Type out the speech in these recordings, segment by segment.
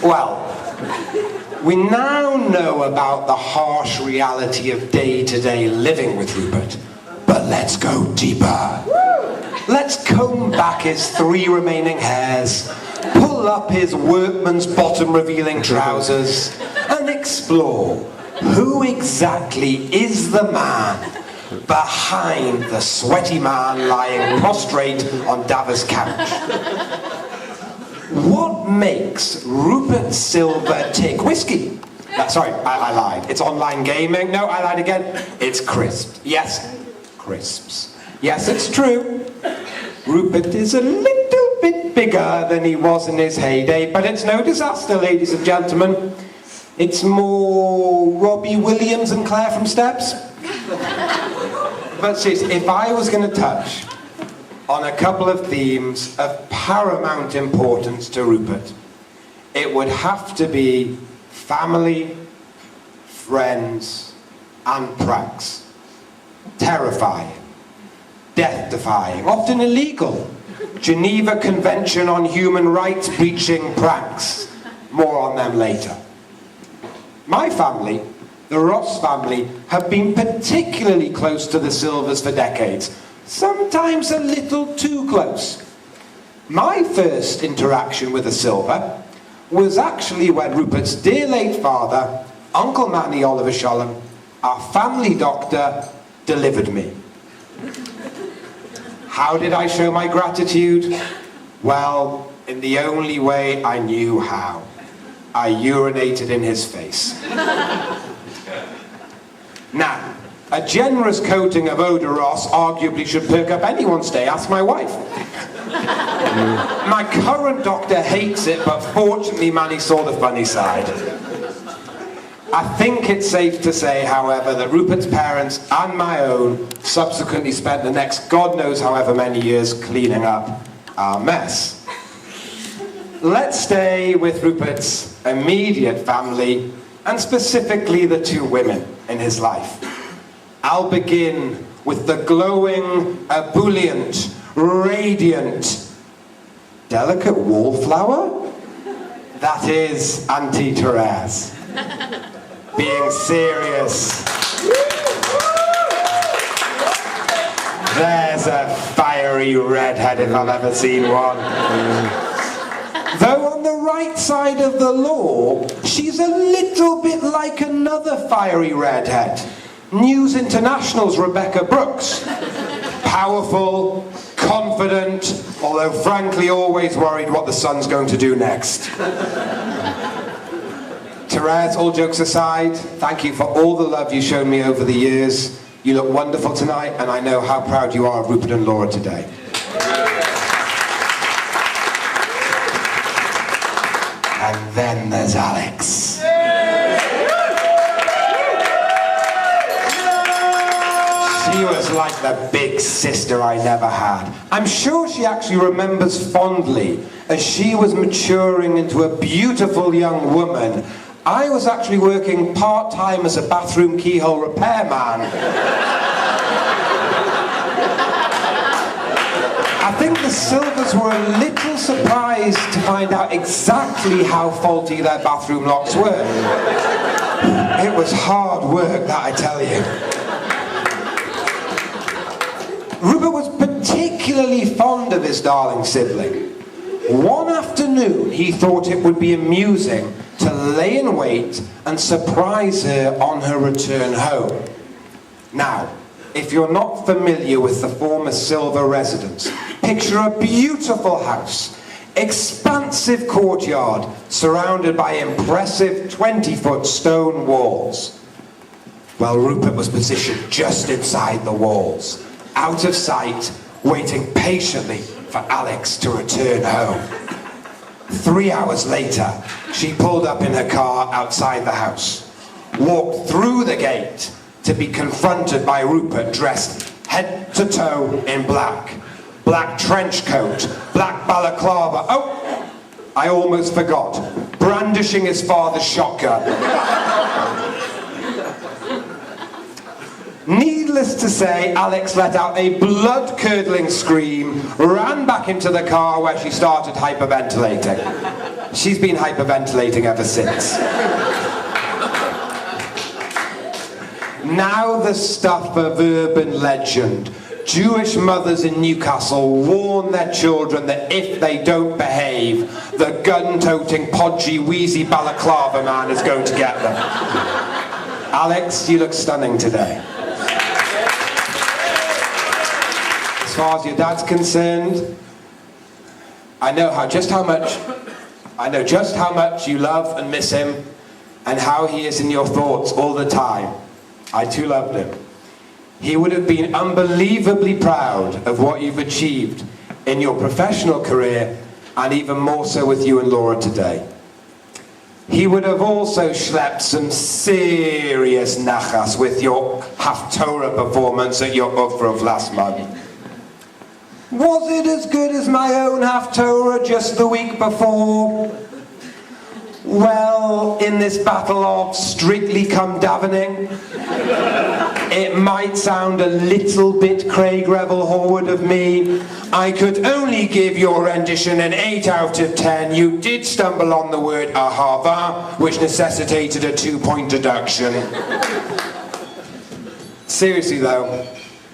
Well, we now know about the harsh reality of day-to-day living with Rupert, but let's go deeper. Let's comb back his 3 remaining hairs, pull up his workman's bottom-revealing trousers, and explore who exactly is the man behind the sweaty man lying prostrate on Dava's couch. What makes Rupert Silver take whiskey? Sorry, I lied. It's online gaming. No, I lied again. It's crisps. Yes, crisps. Yes, it's true. Rupert is a little bit bigger than he was in his heyday, but it's no disaster, ladies and gentlemen. It's more Robbie Williams and Claire from Steps. But seriously, if I was going to touch on a couple of themes of paramount importance to Rupert, it would have to be family, friends, and pranks. Terrifying, death-defying, often illegal. Geneva Convention on Human Rights breaching pranks. More on them later. My family, the Ross family, have been particularly close to the Silvers for decades. Sometimes a little too close. My first interaction with a Silver was actually when Rupert's dear late father, Uncle Manny Oliver Sholem, our family doctor, delivered me. How did I show my gratitude? Well, in the only way I knew how. I urinated in his face. Now, a generous coating of Eau de Ross arguably should perk up anyone's day. Ask my wife. My current doctor hates it, but fortunately Manny saw the funny side. I think it's safe to say, however, that Rupert's parents and my own subsequently spent the next God knows however many years cleaning up our mess. Let's stay with Rupert's immediate family, and specifically the 2 women in his life. I'll begin with the glowing, ebullient, radiant, delicate wallflower? That is Auntie Therese. Being serious. There's a fiery redhead if I've ever seen one. Though on the right side of the law, she's a little bit like another fiery redhead. News International's Rebecca Brooks. Powerful, confident, although frankly always worried what the sun's going to do next. Therese, all jokes aside, thank you for all the love you've shown me over the years. You look wonderful tonight, and I know how proud you are of Rupert and Laura today. And then there's Alex. She was like the big sister I never had. I'm sure she actually remembers fondly, as she was maturing into a beautiful young woman, I was actually working part-time as a bathroom keyhole repairman. I think the Silvers were a little surprised to find out exactly how faulty their bathroom locks were. It was hard work, that I tell you. Rupert was particularly fond of his darling sibling. One afternoon, he thought it would be amusing to lay in wait and surprise her on her return home. Now, if you're not familiar with the former Silver residence, picture a beautiful house, expansive courtyard, surrounded by impressive 20-foot stone walls. Well, Rupert was positioned just inside the walls, out of sight, waiting patiently for Alex to return home. 3 hours later, she pulled up in her car outside the house, walked through the gate to be confronted by Rupert dressed head to toe in black. Black trench coat, black balaclava. Oh, I almost forgot. Brandishing his father's shotgun. Needless to say, Alex let out a blood-curdling scream, ran back into the car where she started hyperventilating. She's been hyperventilating ever since. Now the stuff of urban legend. Jewish mothers in Newcastle warn their children that if they don't behave, the gun-toting, podgy, wheezy balaclava man is going to get them. Alex, you look stunning today. As far as your dad's concerned, I know just how much you love and miss him, and how he is in your thoughts all the time. I too loved him. He would have been unbelievably proud of what you've achieved in your professional career, and even more so with you and Laura today. He would have also schlepped some serious nachas with your Haftorah performance at your Uvrav last month. Was it as good as my own Haftorah just the week before? Well, in this battle of Strictly Come Davening, it might sound a little bit Craig Revel Horwood of me. I could only give your rendition an 8 out of 10. You did stumble on the word ahava, which necessitated a 2-point deduction. Seriously though,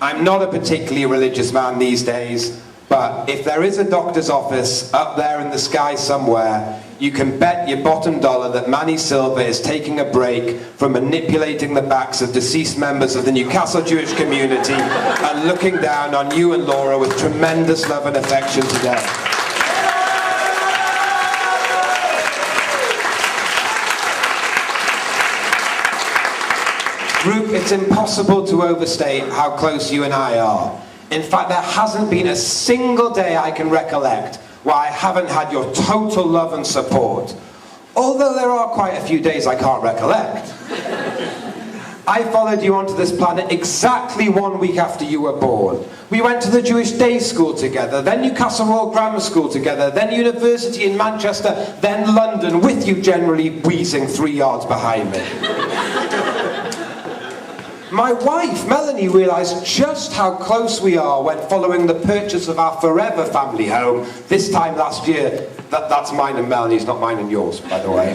I'm not a particularly religious man these days, but if there is a doctor's office up there in the sky somewhere, you can bet your bottom dollar that Manny Silver is taking a break from manipulating the backs of deceased members of the Newcastle Jewish community and looking down on you and Laura with tremendous love and affection today. Rup, it's impossible to overstate how close you and I are. In fact, there hasn't been a single day I can recollect where I haven't had your total love and support. Although there are quite a few days I can't recollect. I followed you onto this planet exactly 1 week after you were born. We went to the Jewish Day School together, then Newcastle Royal Grammar School together, then university in Manchester, then London, with you generally wheezing 3 yards behind me. My wife, Melanie, realised just how close we are when following the purchase of our forever family home, this time last year. That's mine and Melanie's, not mine and yours, by the way.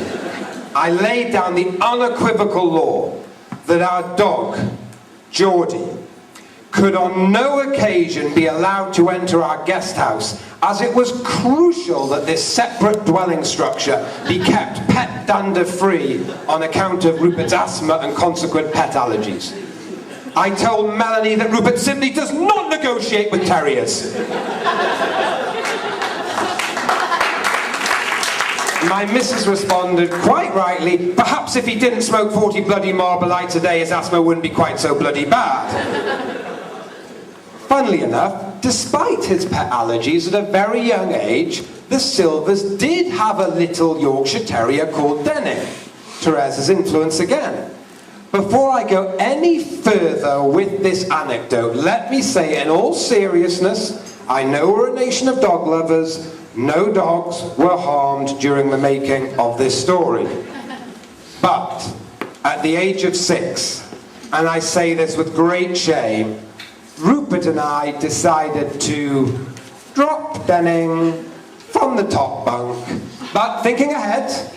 I laid down the unequivocal law that our dog, Geordie, could on no occasion be allowed to enter our guest house, as it was crucial that this separate dwelling structure be kept pet dander free on account of Rupert's asthma and consequent pet allergies. I told Melanie that Rupert simply does not negotiate with terriers. My missus responded, quite rightly, perhaps if he didn't smoke 40 bloody Marlboro today, his asthma wouldn't be quite so bloody bad. Funnily enough, despite his pet allergies at a very young age, the Silvers did have a little Yorkshire Terrier called Denning. Therese's influence again. Before I go any further with this anecdote, let me say in all seriousness, I know we're a nation of dog lovers. No dogs were harmed during the making of this story. But at the age of 6, and I say this with great shame, Rupert and I decided to drop Denning from the top bunk. But thinking ahead,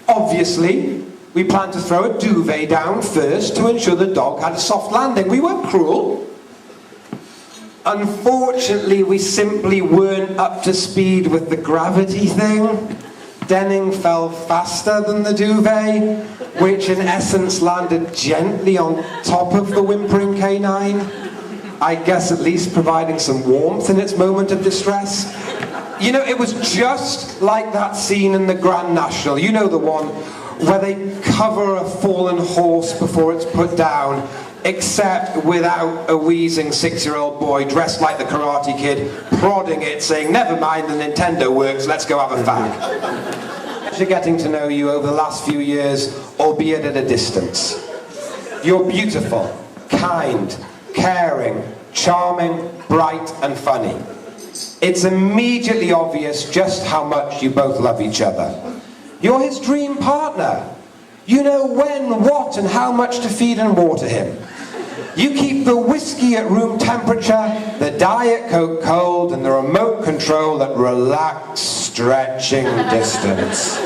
obviously, we planned to throw a duvet down first to ensure the dog had a soft landing. We weren't cruel. Unfortunately, we simply weren't up to speed with the gravity thing. Denning fell faster than the duvet, which in essence landed gently on top of the whimpering canine. I guess at least providing some warmth in its moment of distress. You know, it was just like that scene in the Grand National. You know, the one where they cover a fallen horse before it's put down, except without a wheezing 6-year-old boy dressed like the Karate Kid, prodding it, saying, never mind, the Nintendo works, let's go have a fag. After getting to know you over the last few years, albeit at a distance. You're beautiful, kind, caring, charming, bright and funny. It's immediately obvious just how much you both love each other. You're his dream partner. You know when, what and how much to feed and water him. You keep the whiskey at room temperature, the Diet Coke cold and the remote control at relaxed stretching distance.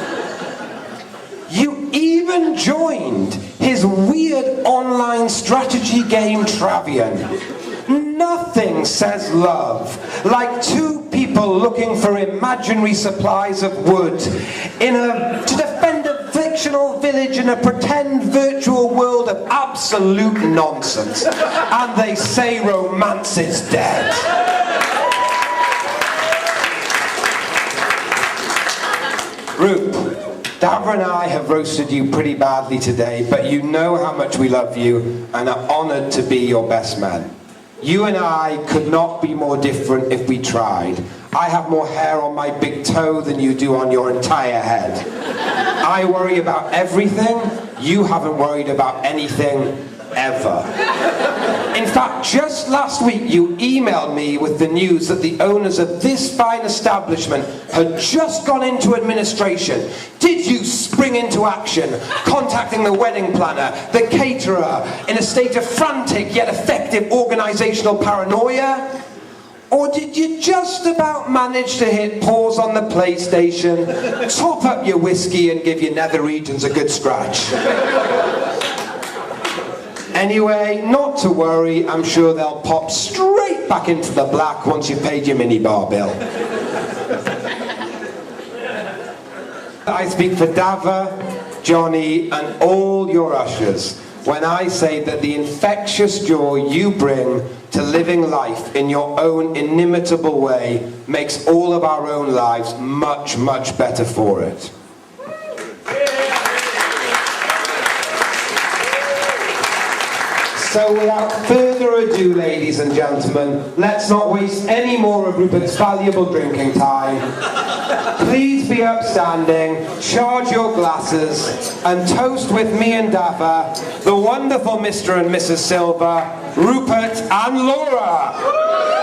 You even joined his weird online strategy game Travian. Nothing says love like two people looking for imaginary supplies of wood to defend a fictional village in a pretend virtual world of absolute nonsense. And they say romance is dead. Rup, Davra and I have roasted you pretty badly today, but you know how much we love you and are honoured to be your best man. You and I could not be more different if we tried. I have more hair on my big toe than you do on your entire head. I worry about everything. You haven't worried about anything ever. In fact, just last week you emailed me with the news that the owners of this fine establishment had just gone into administration. Did you spring into action, contacting the wedding planner, the caterer, in a state of frantic yet effective organisational paranoia? Or did you just about manage to hit pause on the PlayStation, top up your whiskey and give your nether regions a good scratch? Anyway, not to worry, I'm sure they'll pop straight back into the black once you've paid your minibar bill. I speak for Dava, Johnny and all your ushers when I say that the infectious joy you bring to living life in your own inimitable way makes all of our own lives much, much better for it. So without further ado, ladies and gentlemen, let's not waste any more of Rupert's valuable drinking time. Please be upstanding, charge your glasses, and toast with me and Dava, the wonderful Mr. and Mrs. Silver, Rupert and Laura.